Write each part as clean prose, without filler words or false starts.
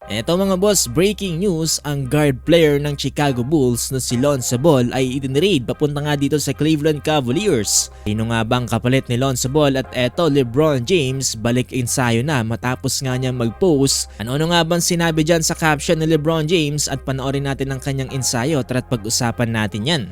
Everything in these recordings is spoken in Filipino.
Eto mga boss, breaking news, ang guard player ng Chicago Bulls na si Lonzo Ball ay itinrade papunta nga dito sa Cleveland Cavaliers. Sino nga bang kapalit ni Lonzo Ball? At eto, LeBron James balik ensayo na matapos nga niya mag-post. Ano nga bang sinabi dyan sa caption ni LeBron James? At panoorin natin ang kanyang ensayo, tara't pag-usapan natin yan.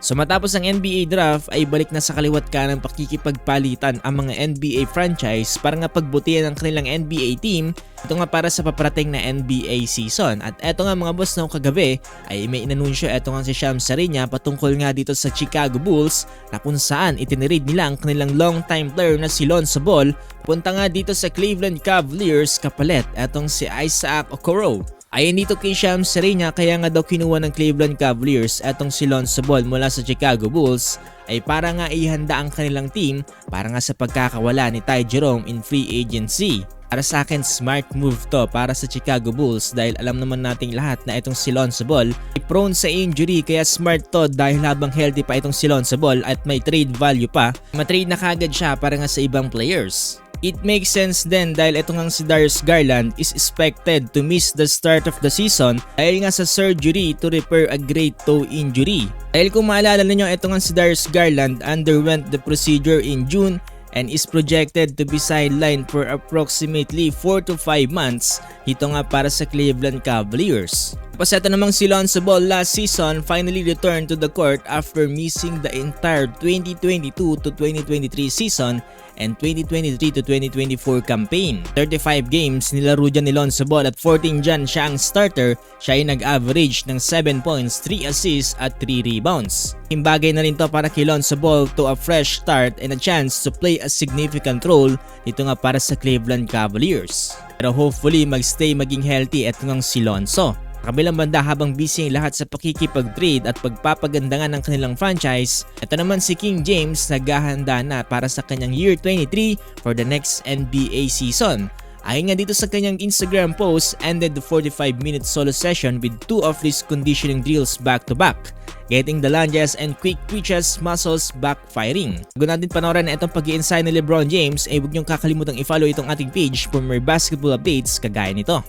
So matapos ang NBA draft ay balik na sa kaliwat kanang pakikipagpalitan ang mga NBA franchise para nga pagbutihan ang kanilang NBA team. Ito nga para sa paparating na NBA season. At eto nga mga boss, na kagabi ay may inanunsyo eto nga si Shams Charania patungkol nga dito sa Chicago Bulls na kung saan itinirade nila ang kanilang long-time player na si Lonzo Ball punta nga dito sa Cleveland Cavaliers kapalit etong si Isaac Okoro. Ayon dito kay Shams Charania, kaya nga daw kinuha ng Cleveland Cavaliers etong si Lonzo Ball mula sa Chicago Bulls ay para nga ihanda ang kanilang team para nga sa pagkakawala ni Ty Jerome in free agency. Para sa akin, smart move to para sa Chicago Bulls dahil alam naman nating lahat na itong si Lonzo Ball ay prone sa injury, kaya smart to dahil habang healthy pa itong si Lonzo Ball at may trade value pa, matrade na kagad siya para nga sa ibang players. It makes sense din dahil ito ngang si Darius Garland is expected to miss the start of the season dahil nga sa surgery to repair a great toe injury. Dahil kung maalala ninyo, ito ngang si Darius Garland underwent the procedure in June and is projected to be sidelined for approximately 4 to 5 months. Ito nga para sa Cleveland Cavaliers. Tapos ito namang si Lonzo Ball last season finally returned to the court after missing the entire 2022 to 2023 season and 2023 to 2024 campaign. 35 games nilaro dyan ni Lonzo Ball at 14 dyan siya ang starter. Siya ay nag-average ng 7 points, 3 assists at 3 rebounds. Himbagay na rin to para kay Lonzo Ball to a fresh start and a chance to play a significant role dito nga para sa Cleveland Cavaliers. Pero hopefully magstay maging healthy at ngang si Lonzo. Kabilang banda, habang busy ang lahat sa pakikipag-trade at pagpapaganda nga ng kanilang franchise, ito naman si King James naghahanda na para sa kanyang year 23 for the next NBA season. Ayon nga dito sa kanyang Instagram post, ended the 45-minute solo session with 2 of these conditioning drills back-to-back, getting the lunges and quick twitches muscles backfiring. Bago natin panoorin na itong pag-i-ensayo ni LeBron James, ay huwag niyong kakalimutang i-follow itong ating page for more basketball updates kagaya nito.